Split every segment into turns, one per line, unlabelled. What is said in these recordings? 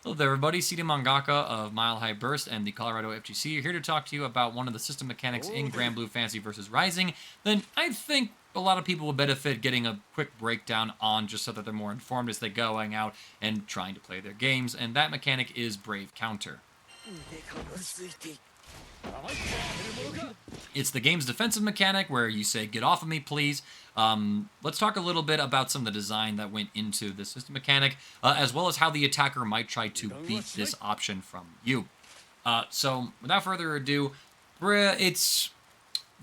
Hello there, everybody. CD Mangaka of Mile High Burst and the Colorado FGC are here to talk to you about one of the system mechanics in Granblue Fantasy vs. Rising that I think a lot of people will benefit getting a quick breakdown on just so that they're more informed as they're going out and trying to play their games, and that mechanic is Brave Counter. It's the game's defensive mechanic where you say, "Get off of me, please." Let's talk a little bit about some of the design that went into the system mechanic, as well as how the attacker might try to beat this option from you. So, without further ado, this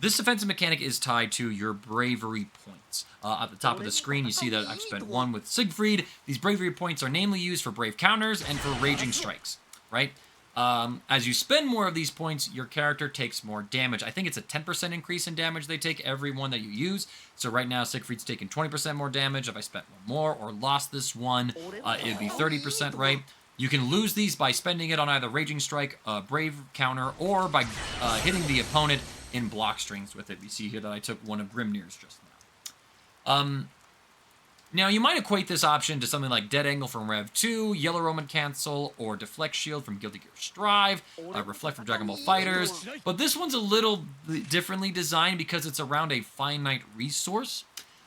defensive mechanic is tied to your bravery points. At the top of the screen, you see that I've spent one with Siegfried. These bravery points are namely used for brave counters and for raging strikes, right? As you spend more of these points, your character takes more damage. I think it's a 10% increase in damage they take every one that you use. So right now, Siegfried's taking 20% more damage. If I spent one more or lost this one, it'd be 30%, right? You can lose these by spending it on either Raging Strike, Brave Counter, or by hitting the opponent in block strings with it. You see here that I took one of Grimnir's just now. Now, you might equate this option to something like Dead Angle from Rev 2, Yellow Roman Cancel, or Deflect Shield from Guilty Gear Strive, Reflect from Dragon Ball Fighters, but this one's a little differently designed because it's around a finite resource.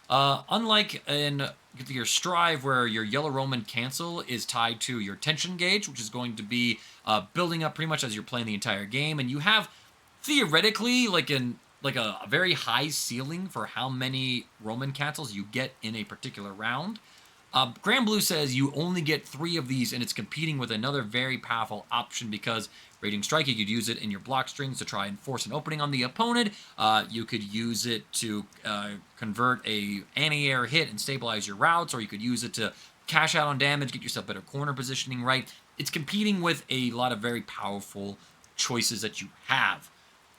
Unlike in Guilty Gear Strive, where your Yellow Roman Cancel is tied to your tension gauge, which is going to be building up pretty much as you're playing the entire game, and you have, theoretically, like a very high ceiling for how many Roman cancels you get in a particular round. Granblue says you only get 3 of these, and it's competing with another very powerful option because Raging Strike, you could use it in your block strings to try and force an opening on the opponent. You could use it to convert a anti-air hit and stabilize your routes, or you could use it to cash out on damage, get yourself better corner positioning, right? It's competing with a lot of very powerful choices that you have.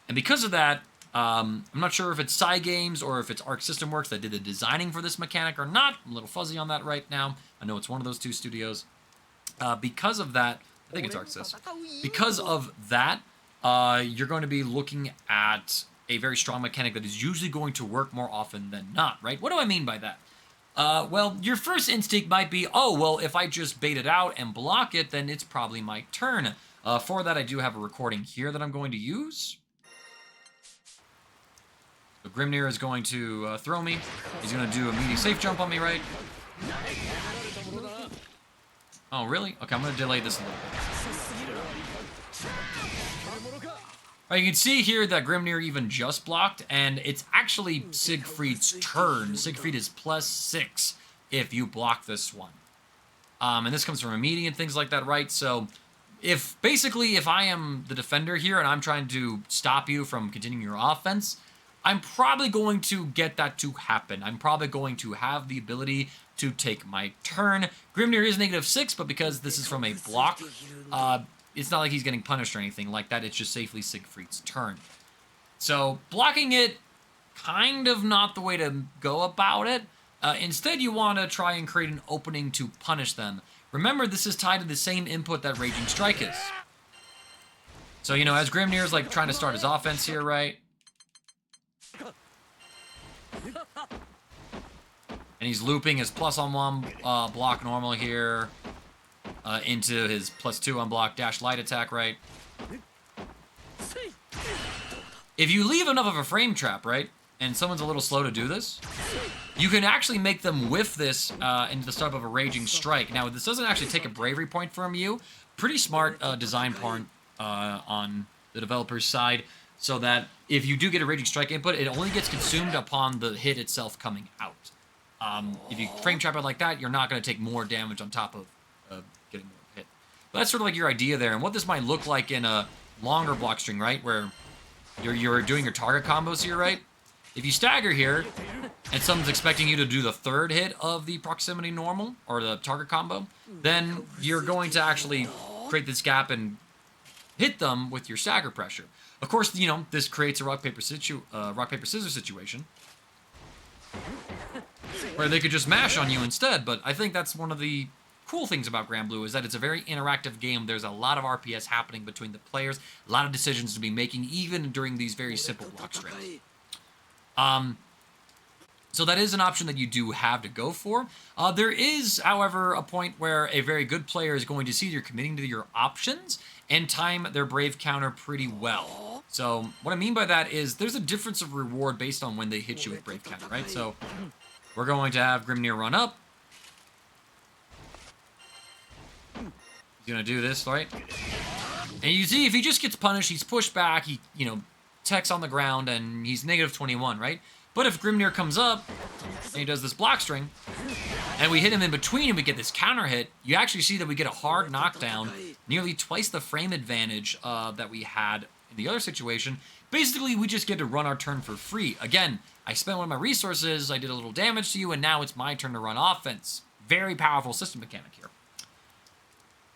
And because of that, I'm not sure if it's Cygames or if it's Arc System Works that did the designing for this mechanic or not. I'm a little fuzzy on that right now. I know it's one of those 2 studios. Because of that, I think it's Arc System. Because of that, you're going to be looking at a very strong mechanic that is usually going to work more often than not, right? What do I mean by that? Well, your first instinct might be, oh, well, if I just bait it out and block it, then it's probably my turn. For that, I do have a recording here that I'm going to use. So Grimnir is going to throw me. He's going to do a meaty safe jump on me, right? Oh, really? Okay, I'm going to delay this a little bit. Right, you can see here that Grimnir even just blocked, and it's actually Siegfried's turn. Siegfried is +6 if you block this one. And this comes from a meaty and things like that, right? So if I am the defender here and I'm trying to stop you from continuing your offense, I'm probably going to get that to happen. I'm probably going to have the ability to take my turn. Grimnir is -6, but because this is from a block, it's not like he's getting punished or anything like that. It's just safely Siegfried's turn. So blocking it, kind of not the way to go about it. Instead, you want to try and create an opening to punish them. Remember, this is tied to the same input that Raging Strike is. So, you know, as Grimnir is like trying to start his offense here, right? And he's looping his +1 block normal here into his +2 on block dash light attack, right? If you leave enough of a frame trap, right, and someone's a little slow to do this, you can actually make them whiff this into the start of a Raging Strike. Now, this doesn't actually take a bravery point from you. Pretty smart design part on the developer's side, so that if you do get a Raging Strike input, it only gets consumed upon the hit itself coming out. If you frame trap it like that, you're not going to take more damage on top of getting more hit. But that's sort of like your idea there, and what this might look like in a longer block string, right, where you're doing your target combos here, right? If you stagger here, and someone's expecting you to do the 3rd hit of the proximity normal, or the target combo, then you're going to actually create this gap and hit them with your stagger pressure. Of course, you know, this creates a rock, paper, scissors situation, where they could just mash on you instead, but I think that's one of the cool things about Granblue is that it's a very interactive game. There's a lot of RPS happening between the players, a lot of decisions to be making, even during these very simple block strings. So that is an option that you do have to go for. There is, however, a point where a very good player is going to see you're committing to your options and time their brave counter pretty well. So what I mean by that is there's a difference of reward based on when they hit you with brave counter, right? So we're going to have Grimnir run up. He's going to do this, right? And you see if he just gets punished, he's pushed back, he, techs on the ground, and he's negative 21, right? But if Grimnir comes up, and he does this block string, and we hit him in between and we get this counter hit, you actually see that we get a hard knockdown, nearly twice the frame advantage that we had in the other situation. Basically, we just get to run our turn for free. Again, I spent one of my resources, I did a little damage to you, and now it's my turn to run offense. Very powerful system mechanic here.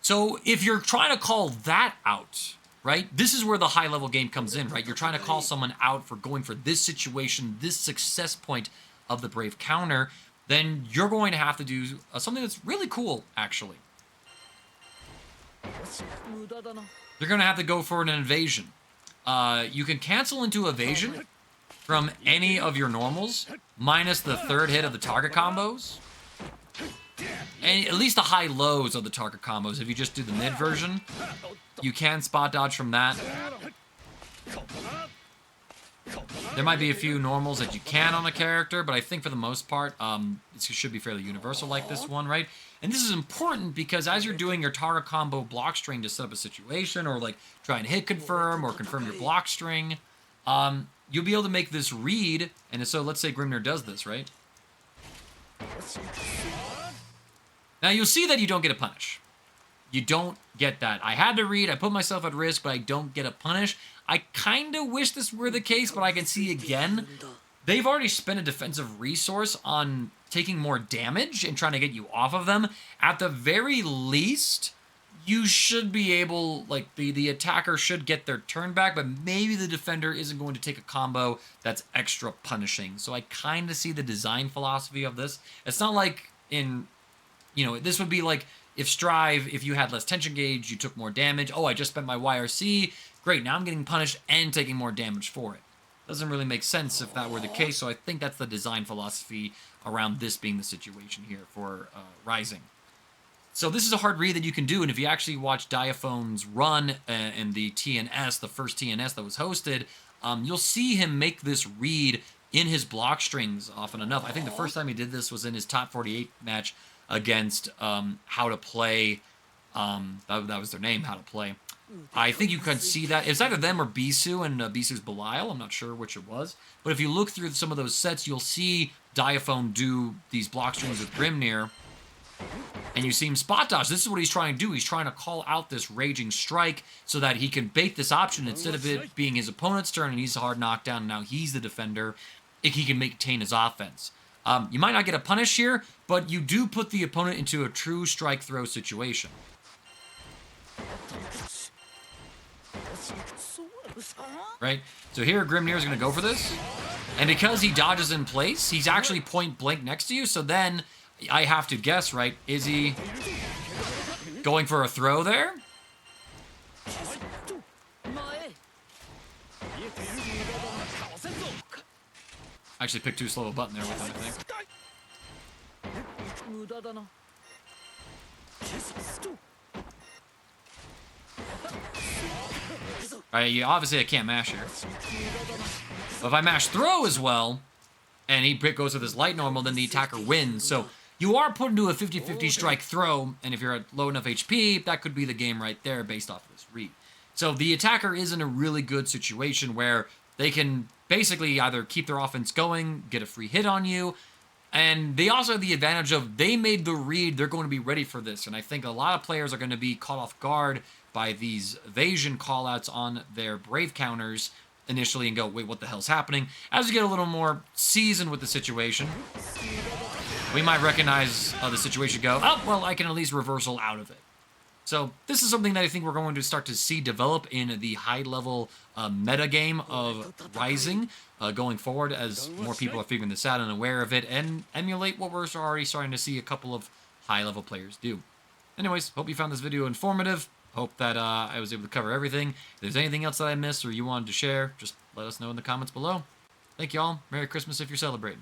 So if you're trying to call that out, right? This is where the high-level game comes in, right? You're trying to call someone out for going for this situation, this success point of the brave counter, then you're going to have to do something that's really cool, actually. You're going to have to go for an evasion. You can cancel into evasion from any of your normals, minus the third hit of the target combos. And at least the high-lows of the target combos. If you just do the mid version, you can spot dodge from that. There might be a few normals that you can on a character, but I think for the most part, it should be fairly universal like this one, right? And this is important because as you're doing your target combo block string to set up a situation, or like try and hit confirm or confirm your block string, you'll be able to make this read. And so let's say Grimnir does this, right? Now you'll see that you don't get a punish. You don't get that. I had to read, I put myself at risk, but I don't get a punish. I kind of wish this were the case, but I can see again, they've already spent a defensive resource on taking more damage and trying to get you off of them. At the very least, you should be able, like the attacker should get their turn back, but maybe the defender isn't going to take a combo that's extra punishing. So I kind of see the design philosophy of this. It's not like in... this would be like if Strive, if you had less tension gauge, you took more damage. Oh, I just spent my YRC. Great, now I'm getting punished and taking more damage for it. Doesn't really make sense if that were the case, so I think that's the design philosophy around this being the situation here for Rising. So this is a hard read that you can do, and if you actually watch Diaphone's run in the TNS, the first TNS that was hosted, you'll see him make this read in his block strings often enough. I think the first time he did this was in his top 48 match against How to Play. That was their name, How to Play. I think you can see that. It's either them or Bisu, and Bisu's Belial. I'm not sure which it was. But if you look through some of those sets, you'll see Diaphone do these block strings with Grimnir. And you see him spot dodge. This is what he's trying to do. He's trying to call out this raging strike so that he can bait this option instead of it being his opponent's turn and he's a hard knockdown and now he's the defender. He can maintain his offense. You might not get a punish here, but you do put the opponent into a true strike throw situation. Right? So here Grimnir is going to go for this. And because he dodges in place, he's actually point blank next to you. So then I have to guess, right? Is he going for a throw there? Actually picked too slow a button there with him, I think. Alright, yeah, obviously I can't mash here. But if I mash throw as well, and he goes with his light normal, then the attacker wins. So you are put into a 50-50 strike throw, and if you're at low enough HP, that could be the game right there based off of this read. So the attacker is in a really good situation where they can basically either keep their offense going, get a free hit on you, and they also have the advantage of they made the read, they're going to be ready for this. And I think a lot of players are going to be caught off guard by these evasion callouts on their brave counters initially and go, wait, what the hell's happening? As we get a little more seasoned with the situation, we might recognize the situation, go, oh, well, I can at least reversal out of it. So this is something that I think we're going to start to see develop in the high-level meta game of Rising going forward as more people are figuring this out and aware of it and emulate what we're already starting to see a couple of high-level players do. Anyways, hope you found this video informative. Hope that I was able to cover everything. If there's anything else that I missed or you wanted to share, just let us know in the comments below. Thank you all. Merry Christmas if you're celebrating.